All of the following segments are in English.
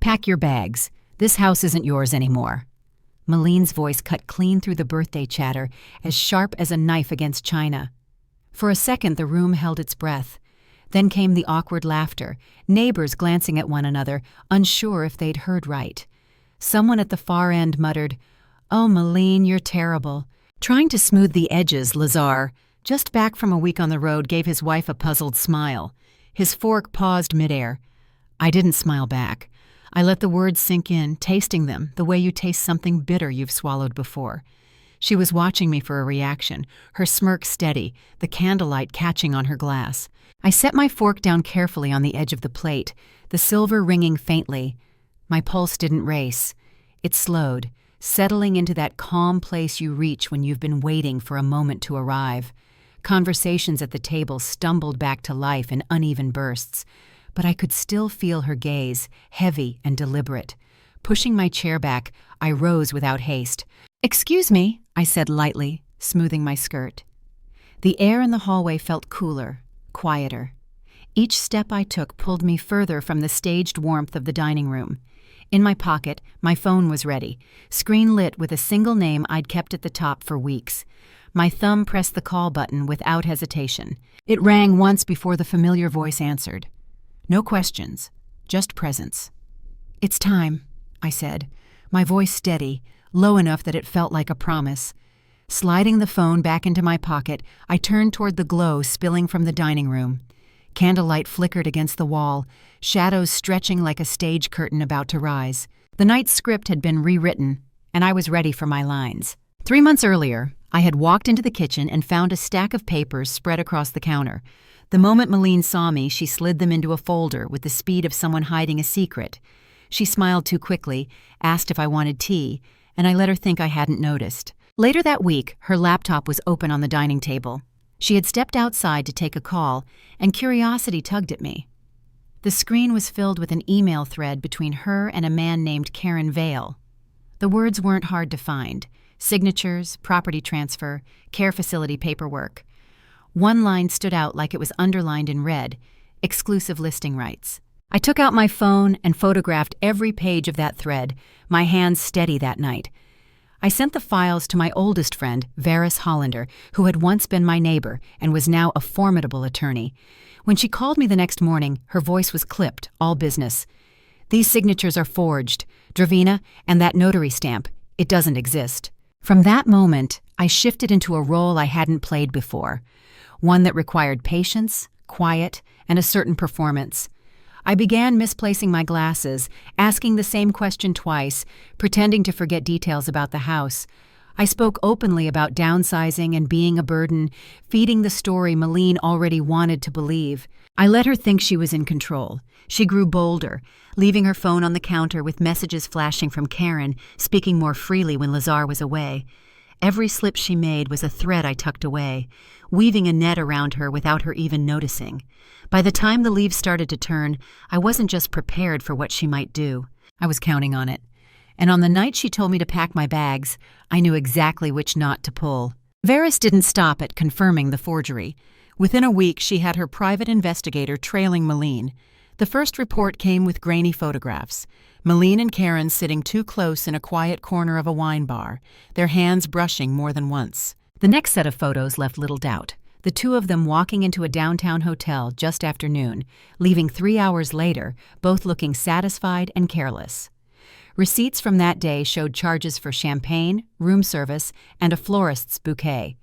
Pack your bags. This house isn't yours anymore." Malene's voice cut clean through the birthday chatter, as sharp as a knife against china. For a second, the room held its breath. Then came the awkward laughter, neighbors glancing at one another, unsure if they'd heard right. Someone at the far end muttered, "Oh, Malene, you're terrible." Trying to smooth the edges, Lazar, just back from a week on the road, gave his wife a puzzled smile. His fork paused midair. I didn't smile back. I let the words sink in, tasting them the way you taste something bitter you've swallowed before. She was watching me for a reaction, her smirk steady, the candlelight catching on her glass. I set my fork down carefully on the edge of the plate, the silver ringing faintly. My pulse didn't race. It slowed, settling into that calm place you reach when you've been waiting for a moment to arrive. Conversations at the table stumbled back to life in uneven bursts, but I could still feel her gaze, heavy and deliberate. Pushing my chair back, I rose without haste. "Excuse me," I said lightly, smoothing my skirt. The air in the hallway felt cooler, quieter. Each step I took pulled me further from the staged warmth of the dining room. In my pocket, my phone was ready, screen lit with a single name I'd kept at the top for weeks. My thumb pressed the call button without hesitation. It rang once before the familiar voice answered. No questions, just presence. "It's time," I said, my voice steady, low enough that it felt like a promise. Sliding the phone back into my pocket, I turned toward the glow spilling from the dining room. Candlelight flickered against the wall, shadows stretching like a stage curtain about to rise. The night's script had been rewritten, and I was ready for my lines. 3 months earlier, I had walked into the kitchen and found a stack of papers spread across the counter. The moment Malene saw me, she slid them into a folder with the speed of someone hiding a secret. She smiled too quickly, asked if I wanted tea, and I let her think I hadn't noticed. Later that week, her laptop was open on the dining table. She had stepped outside to take a call, and curiosity tugged at me. The screen was filled with an email thread between her and a man named Karen Vale. The words weren't hard to find. Signatures, property transfer, care facility paperwork. One line stood out like it was underlined in red, exclusive listing rights. I took out my phone and photographed every page of that thread, my hands steady that night. I sent the files to my oldest friend, Varys Hollander, who had once been my neighbor and was now a formidable attorney. When she called me the next morning, her voice was clipped, all business. "These signatures are forged. Dravina, and that notary stamp, it doesn't exist." From that moment, I shifted into a role I hadn't played before, one that required patience, quiet, and a certain performance. I began misplacing my glasses, asking the same question twice, pretending to forget details about the house. I spoke openly about downsizing and being a burden, feeding the story Malene already wanted to believe. I let her think she was in control. She grew bolder, leaving her phone on the counter with messages flashing from Karen, speaking more freely when Lazar was away. Every slip she made was a thread I tucked away, weaving a net around her without her even noticing. By the time the leaves started to turn, I wasn't just prepared for what she might do. I was counting on it. And on the night she told me to pack my bags, I knew exactly which knot to pull. Varys didn't stop at confirming the forgery. Within a week, she had her private investigator trailing Malene. The first report came with grainy photographs. Malene and Karen sitting too close in a quiet corner of a wine bar, their hands brushing more than once. The next set of photos left little doubt. The two of them walking into a downtown hotel just after noon, leaving 3 hours later, both looking satisfied and careless. Receipts from that day showed charges for champagne, room service, and a florist's bouquet.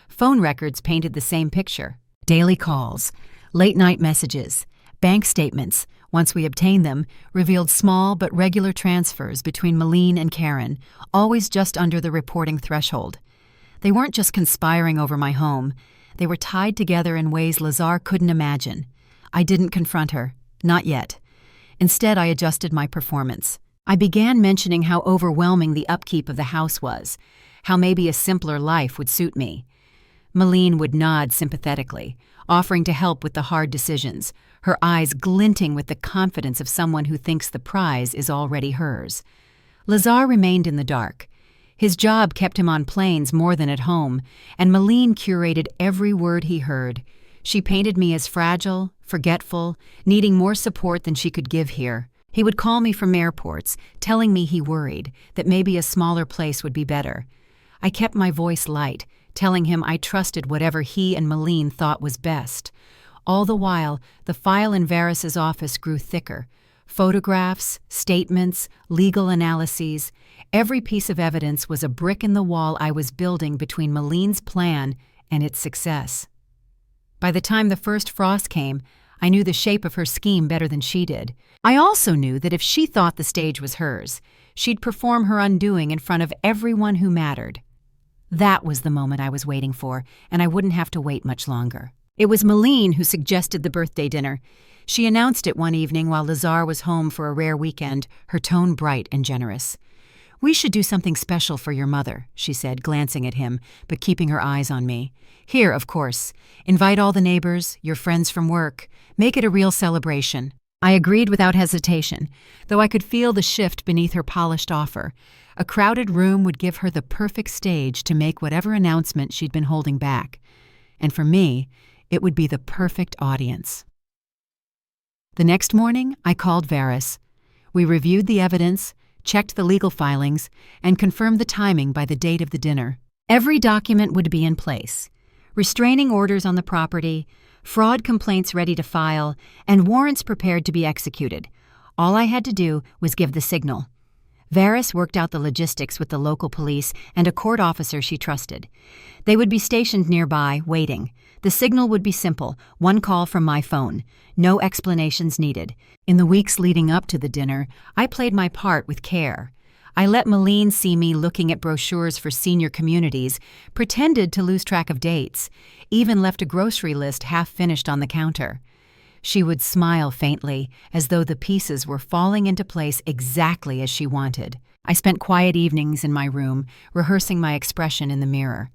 Phone records painted the same picture. Daily calls, late-night messages, bank statements, once we obtained them, revealed small but regular transfers between Malene and Karen, always just under the reporting threshold. They weren't just conspiring over my home. They were tied together in ways Lazar couldn't imagine. I didn't confront her. Not yet. Instead, I adjusted my performance. I began mentioning how overwhelming the upkeep of the house was, how maybe a simpler life would suit me. Malene would nod sympathetically, offering to help with the hard decisions, her eyes glinting with the confidence of someone who thinks the prize is already hers. Lazar remained in the dark. His job kept him on planes more than at home, and Malene curated every word he heard. She painted me as fragile, forgetful, needing more support than she could give here. He would call me from airports, telling me he worried, that maybe a smaller place would be better. I kept my voice light, telling him I trusted whatever he and Malene thought was best. All the while, the file in Varys's office grew thicker. Photographs, statements, legal analyses. Every piece of evidence was a brick in the wall I was building between Malene's plan and its success. By the time the first frost came, I knew the shape of her scheme better than she did. I also knew that if she thought the stage was hers, she'd perform her undoing in front of everyone who mattered. That was the moment I was waiting for, and I wouldn't have to wait much longer. It was Malene who suggested the birthday dinner. She announced it one evening while Lazar was home for a rare weekend, her tone bright and generous. "We should do something special for your mother," she said, glancing at him, but keeping her eyes on me. "Here, of course. Invite all the neighbors, your friends from work. Make it a real celebration." I agreed without hesitation, though I could feel the shift beneath her polished offer. A crowded room would give her the perfect stage to make whatever announcement she'd been holding back. And for me, it would be the perfect audience. The next morning, I called Varys. We reviewed the evidence, checked the legal filings, and confirmed the timing by the date of the dinner. Every document would be in place. Restraining orders on the property, fraud complaints ready to file, and warrants prepared to be executed. All I had to do was give the signal. Varys worked out the logistics with the local police and a court officer she trusted. They would be stationed nearby, waiting. The signal would be simple, one call from my phone. No explanations needed. In the weeks leading up to the dinner, I played my part with care. I let Malene see me looking at brochures for senior communities, pretended to lose track of dates, even left a grocery list half-finished on the counter. She would smile faintly, as though the pieces were falling into place exactly as she wanted. I spent quiet evenings in my room, rehearsing my expression in the mirror.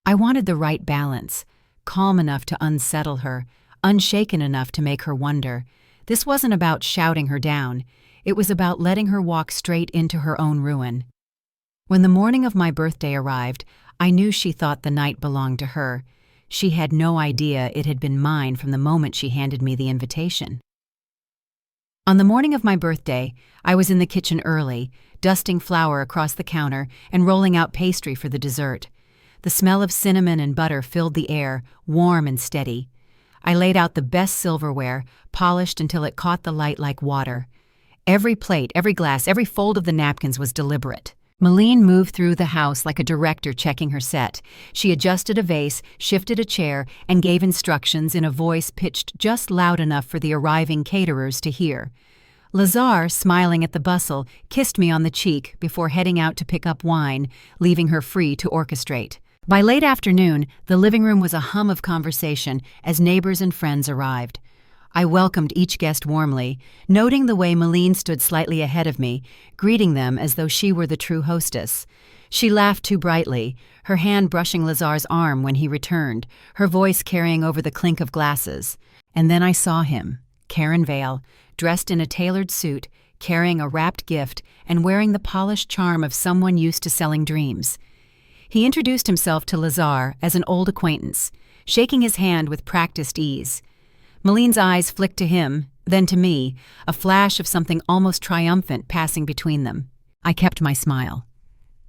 I wanted the right balance, calm enough to unsettle her, unshaken enough to make her wonder. This wasn't about shouting her down. It was about letting her walk straight into her own ruin. When the morning of my birthday arrived, I knew she thought the night belonged to her. She had no idea it had been mine from the moment she handed me the invitation. On the morning of my birthday, I was in the kitchen early, dusting flour across the counter and rolling out pastry for the dessert. The smell of cinnamon and butter filled the air, warm and steady. I laid out the best silverware, polished until it caught the light like water. Every plate, every glass, every fold of the napkins was deliberate. Malene moved through the house like a director checking her set. She adjusted a vase, shifted a chair, and gave instructions in a voice pitched just loud enough for the arriving caterers to hear. Lazar, smiling at the bustle, kissed me on the cheek before heading out to pick up wine, leaving her free to orchestrate. By late afternoon, the living room was a hum of conversation as neighbors and friends arrived. I welcomed each guest warmly, noting the way Malene stood slightly ahead of me, greeting them as though she were the true hostess. She laughed too brightly, her hand brushing Lazar's arm when he returned, her voice carrying over the clink of glasses. And then I saw him, Karen Vale, dressed in a tailored suit, carrying a wrapped gift and wearing the polished charm of someone used to selling dreams. He introduced himself to Lazar as an old acquaintance, shaking his hand with practiced ease. Malene's eyes flicked to him, then to me, a flash of something almost triumphant passing between them. I kept my smile.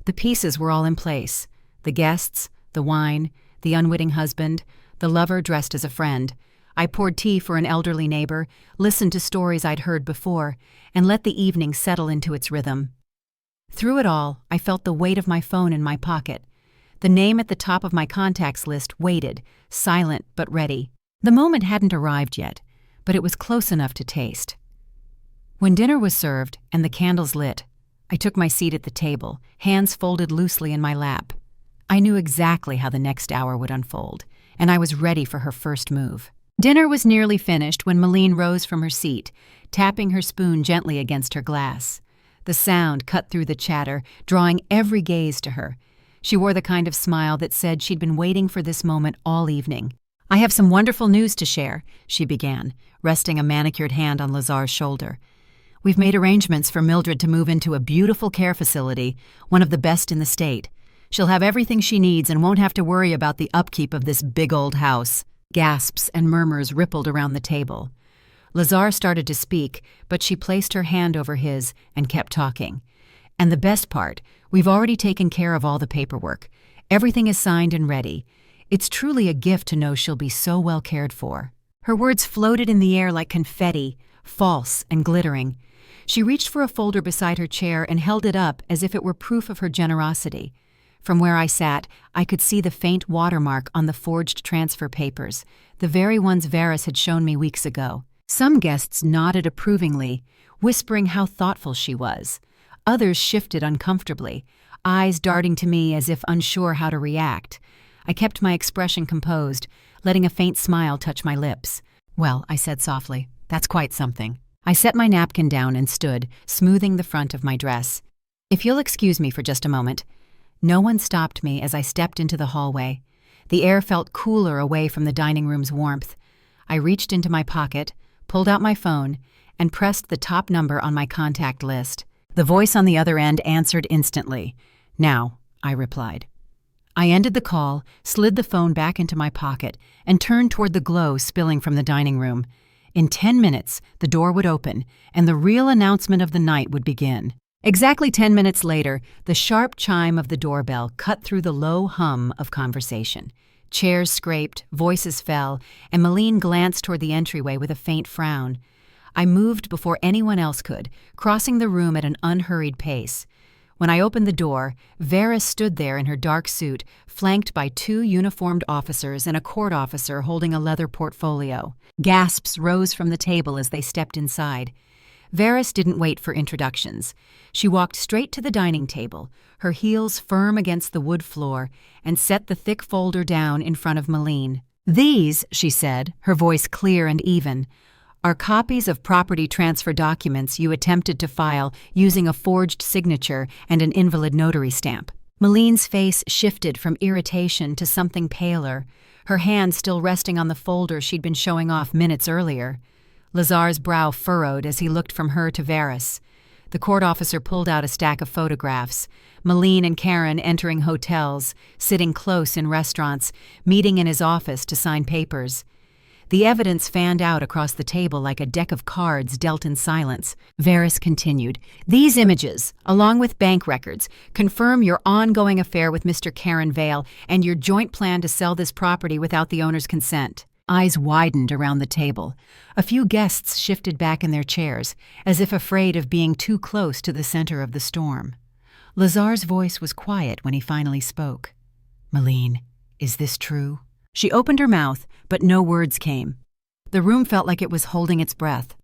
The pieces were all in place. The guests, the wine, the unwitting husband, the lover dressed as a friend. I poured tea for an elderly neighbor, listened to stories I'd heard before, and let the evening settle into its rhythm. Through it all, I felt the weight of my phone in my pocket. The name at the top of my contacts list waited, silent but ready. The moment hadn't arrived yet, but it was close enough to taste. When dinner was served and the candles lit, I took my seat at the table, hands folded loosely in my lap. I knew exactly how the next hour would unfold, and I was ready for her first move. Dinner was nearly finished when Malene rose from her seat, tapping her spoon gently against her glass. The sound cut through the chatter, drawing every gaze to her. She wore the kind of smile that said she'd been waiting for this moment all evening. "I have some wonderful news to share," she began, resting a manicured hand on Lazar's shoulder. "We've made arrangements for Mildred to move into a beautiful care facility, one of the best in the state. She'll have everything she needs and won't have to worry about the upkeep of this big old house." Gasps and murmurs rippled around the table. Lazar started to speak, but she placed her hand over his and kept talking. "And the best part, we've already taken care of all the paperwork. Everything is signed and ready. It's truly a gift to know she'll be so well cared for." Her words floated in the air like confetti, false and glittering. She reached for a folder beside her chair and held it up as if it were proof of her generosity. From where I sat, I could see the faint watermark on the forged transfer papers, the very ones Varys had shown me weeks ago. Some guests nodded approvingly, whispering how thoughtful she was. Others shifted uncomfortably, eyes darting to me as if unsure how to react. I kept my expression composed, letting a faint smile touch my lips. "Well," I said softly, "that's quite something." I set my napkin down and stood, smoothing the front of my dress. "If you'll excuse me for just a moment." No one stopped me as I stepped into the hallway. The air felt cooler away from the dining room's warmth. I reached into my pocket, pulled out my phone, and pressed the top number on my contact list. The voice on the other end answered instantly. "Now," I replied. I ended the call, slid the phone back into my pocket, and turned toward the glow spilling from the dining room. In 10 minutes, the door would open, and the real announcement of the night would begin. Exactly 10 minutes later, the sharp chime of the doorbell cut through the low hum of conversation. Chairs scraped, voices fell, and Malene glanced toward the entryway with a faint frown. I moved before anyone else could, crossing the room at an unhurried pace. When I opened the door, Varys stood there in her dark suit, flanked by 2 uniformed officers and a court officer holding a leather portfolio. Gasps rose from the table as they stepped inside. Varys didn't wait for introductions. She walked straight to the dining table, her heels firm against the wood floor, and set the thick folder down in front of Malene. "These," she said, her voice clear and even, "are copies of property transfer documents you attempted to file using a forged signature and an invalid notary stamp." Malene's face shifted from irritation to something paler, her hand still resting on the folder she'd been showing off minutes earlier. Lazar's brow furrowed as he looked from her to Varys. The court officer pulled out a stack of photographs. Malene and Karen entering hotels, sitting close in restaurants, meeting in his office to sign papers. The evidence fanned out across the table like a deck of cards dealt in silence. Varys continued, "These images, along with bank records, confirm your ongoing affair with Mr. Karen Vale and your joint plan to sell this property without the owner's consent." Eyes widened around the table. A few guests shifted back in their chairs, as if afraid of being too close to the center of the storm. Lazar's voice was quiet when he finally spoke. "Malene, is this true?" She opened her mouth, but no words came. The room felt like it was holding its breath.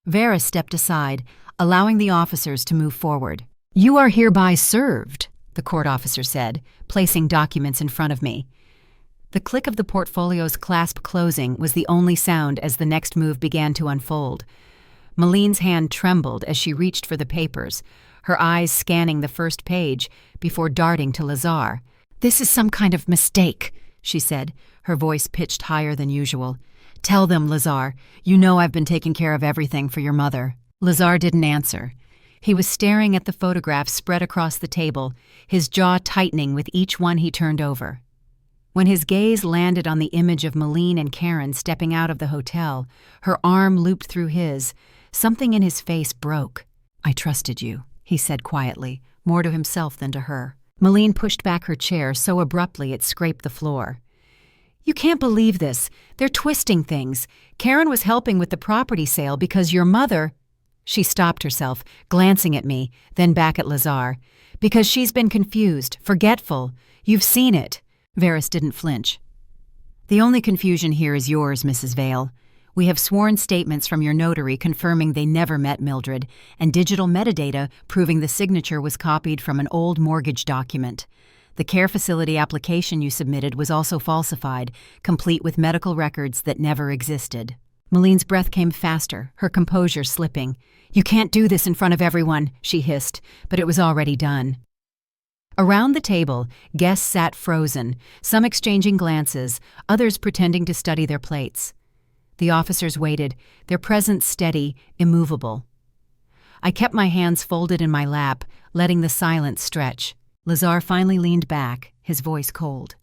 Varys stepped aside, allowing the officers to move forward. "You are hereby served," the court officer said, placing documents in front of me. The click of the portfolio's clasp closing was the only sound as the next move began to unfold. Malene's hand trembled as she reached for the papers, her eyes scanning the first page before darting to Lazar. "This is some kind of mistake," she said, her voice pitched higher than usual. "Tell them, Lazar. You know I've been taking care of everything for your mother." Lazar didn't answer. He was staring at the photographs spread across the table, his jaw tightening with each one he turned over. When his gaze landed on the image of Malene and Karen stepping out of the hotel, her arm looped through his, something in his face broke. "I trusted you," he said quietly, more to himself than to her. Malene pushed back her chair so abruptly it scraped the floor. "You can't believe this. They're twisting things. Karen was helping with the property sale because your mother—" She stopped herself, glancing at me, then back at Lazar. "Because she's been confused, forgetful. You've seen it." Varys didn't flinch. "The only confusion here is yours, Mrs. Vale. We have sworn statements from your notary confirming they never met Mildred, and digital metadata proving the signature was copied from an old mortgage document. The care facility application you submitted was also falsified, complete with medical records that never existed." Malene's breath came faster, her composure slipping. "You can't do this in front of everyone," she hissed, but it was already done. Around the table, guests sat frozen, some exchanging glances, others pretending to study their plates. The officers waited, their presence steady, immovable. I kept my hands folded in my lap, letting the silence stretch. Lazar finally leaned back, his voice cold.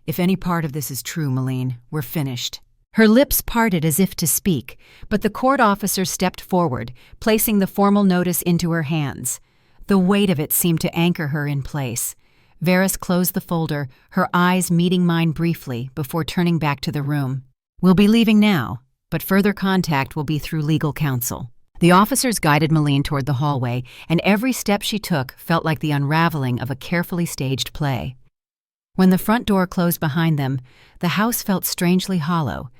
"If any part of this is true, Malene, we're finished." Her lips parted as if to speak, but the court officer stepped forward, placing the formal notice into her hands. The weight of it seemed to anchor her in place. Varys closed the folder, her eyes meeting mine briefly before turning back to the room. "We'll be leaving now, but further contact will be through legal counsel." The officers guided Meline toward the hallway, and every step she took felt like the unraveling of a carefully staged play. When the front door closed behind them, the house felt strangely hollow,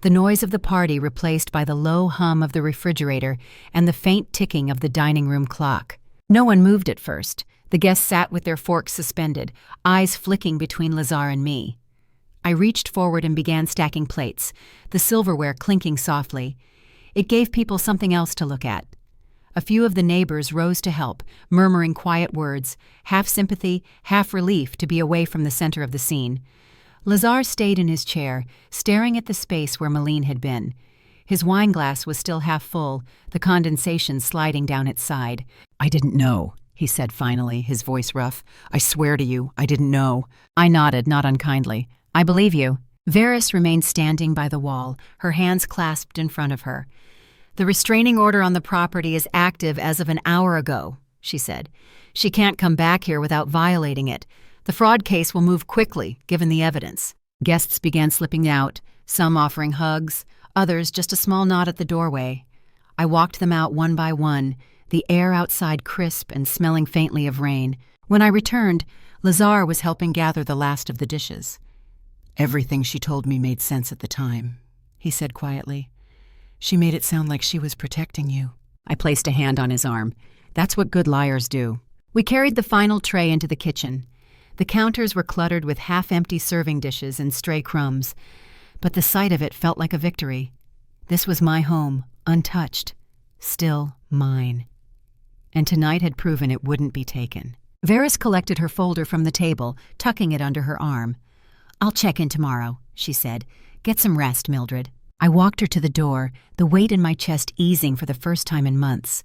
the noise of the party replaced by the low hum of the refrigerator and the faint ticking of the dining room clock. No one moved at first. The guests sat with their forks suspended, eyes flicking between Lazar and me. I reached forward and began stacking plates, the silverware clinking softly. It gave people something else to look at. A few of the neighbors rose to help, murmuring quiet words, half sympathy, half relief to be away from the center of the scene. Lazar stayed in his chair, staring at the space where Meline had been. His wineglass was still half full, the condensation sliding down its side. "I didn't know," he said finally, his voice rough. "I swear to you, I didn't know." I nodded, not unkindly. "I believe you." Varys remained standing by the wall, her hands clasped in front of her. "The restraining order on the property is active as of an hour ago," she said. "She can't come back here without violating it. The fraud case will move quickly, given the evidence." Guests began slipping out, some offering hugs, others just a small nod at the doorway. I walked them out one by one, the air outside crisp and smelling faintly of rain. When I returned, Lazar was helping gather the last of the dishes. "Everything she told me made sense at the time," he said quietly. "She made it sound like she was protecting you." I placed a hand on his arm. "That's what good liars do." We carried the final tray into the kitchen. The counters were cluttered with half-empty serving dishes and stray crumbs, but the sight of it felt like a victory. This was my home, untouched, still mine. And tonight had proven it wouldn't be taken. Varys collected her folder from the table, tucking it under her arm. "I'll check in tomorrow," she said. "Get some rest, Mildred." I walked her to the door, the weight in my chest easing for the first time in months.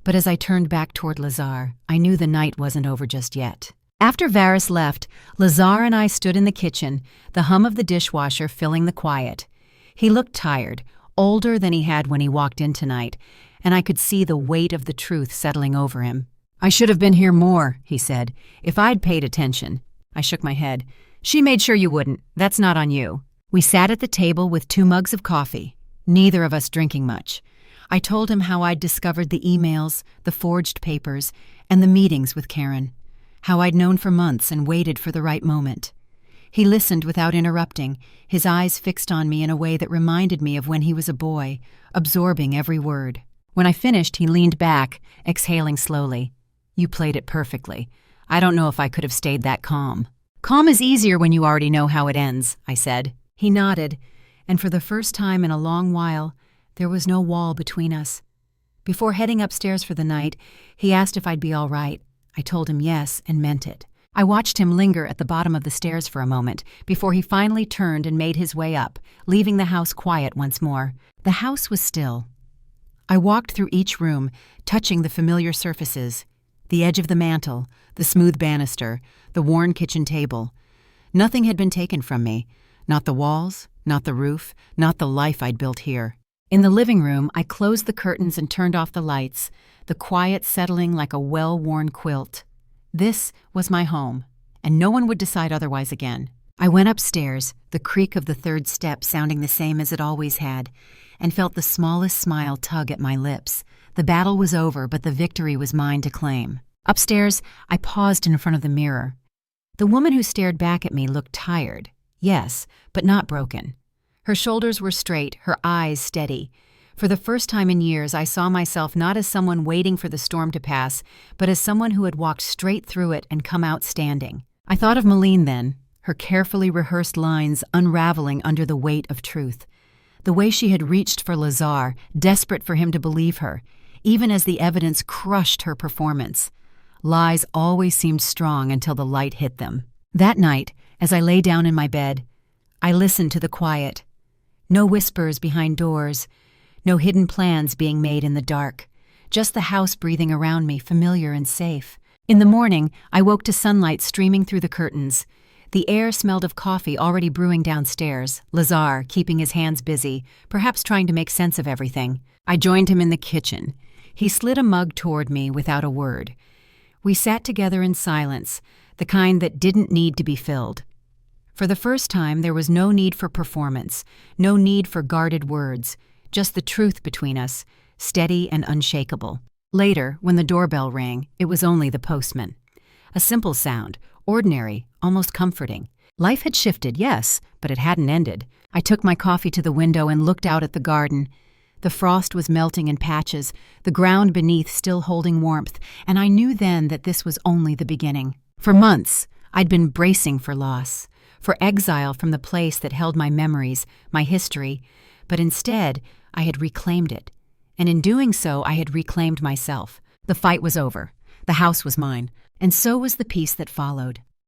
But as I turned back toward Lazar, I knew the night wasn't over just yet. After Varys left, Lazar and I stood in the kitchen, the hum of the dishwasher filling the quiet. He looked tired, older than he had when he walked in tonight, and I could see the weight of the truth settling over him. "I should have been here more," he said, "if I'd paid attention." I shook my head. "She made sure you wouldn't. That's not on you." We sat at the table with 2 mugs of coffee, neither of us drinking much. I told him how I'd discovered the emails, the forged papers, and the meetings with Karen, how I'd known for months and waited for the right moment. He listened without interrupting, his eyes fixed on me in a way that reminded me of when he was a boy, absorbing every word. When I finished, he leaned back, exhaling slowly. "You played it perfectly. I don't know if I could have stayed that calm." "Calm is easier when you already know how it ends," I said. He nodded, and for the first time in a long while, there was no wall between us. Before heading upstairs for the night, he asked if I'd be all right. I told him yes and meant it. I watched him linger at the bottom of the stairs for a moment before he finally turned and made his way up, leaving the house quiet once more. The house was still. I walked through each room, touching the familiar surfaces, the edge of the mantel, the smooth banister, the worn kitchen table. Nothing had been taken from me. Not the walls, not the roof, not the life I'd built here. In the living room, I closed the curtains and turned off the lights, the quiet settling like a well-worn quilt. This was my home, and no one would decide otherwise again. I went upstairs, the creak of the 3rd step sounding the same as it always had, and felt the smallest smile tug at my lips. The battle was over, but the victory was mine to claim. Upstairs, I paused in front of the mirror. The woman who stared back at me looked tired. Yes, but not broken. Her shoulders were straight, her eyes steady. For the first time in years, I saw myself not as someone waiting for the storm to pass, but as someone who had walked straight through it and come out standing. I thought of Meline then, her carefully rehearsed lines unraveling under the weight of truth. The way she had reached for Lazar, desperate for him to believe her, even as the evidence crushed her performance. Lies always seemed strong until the light hit them. That night, as I lay down in my bed, I listened to the quiet. No whispers behind doors, no hidden plans being made in the dark, just the house breathing around me, familiar and safe. In the morning, I woke to sunlight streaming through the curtains. The air smelled of coffee already brewing downstairs, Lazar keeping his hands busy, perhaps trying to make sense of everything. I joined him in the kitchen. He slid a mug toward me without a word. We sat together in silence, the kind that didn't need to be filled. For the first time, there was no need for performance, no need for guarded words, just the truth between us, steady and unshakable. Later, when the doorbell rang, it was only the postman. A simple sound, ordinary, almost comforting. Life had shifted, yes, but it hadn't ended. I took my coffee to the window and looked out at the garden. The frost was melting in patches, the ground beneath still holding warmth, and I knew then that this was only the beginning. For months, I'd been bracing for loss, for exile from the place that held my memories, my history, but instead, I had reclaimed it. And in doing so, I had reclaimed myself. The fight was over. The house was mine. And so was the peace that followed.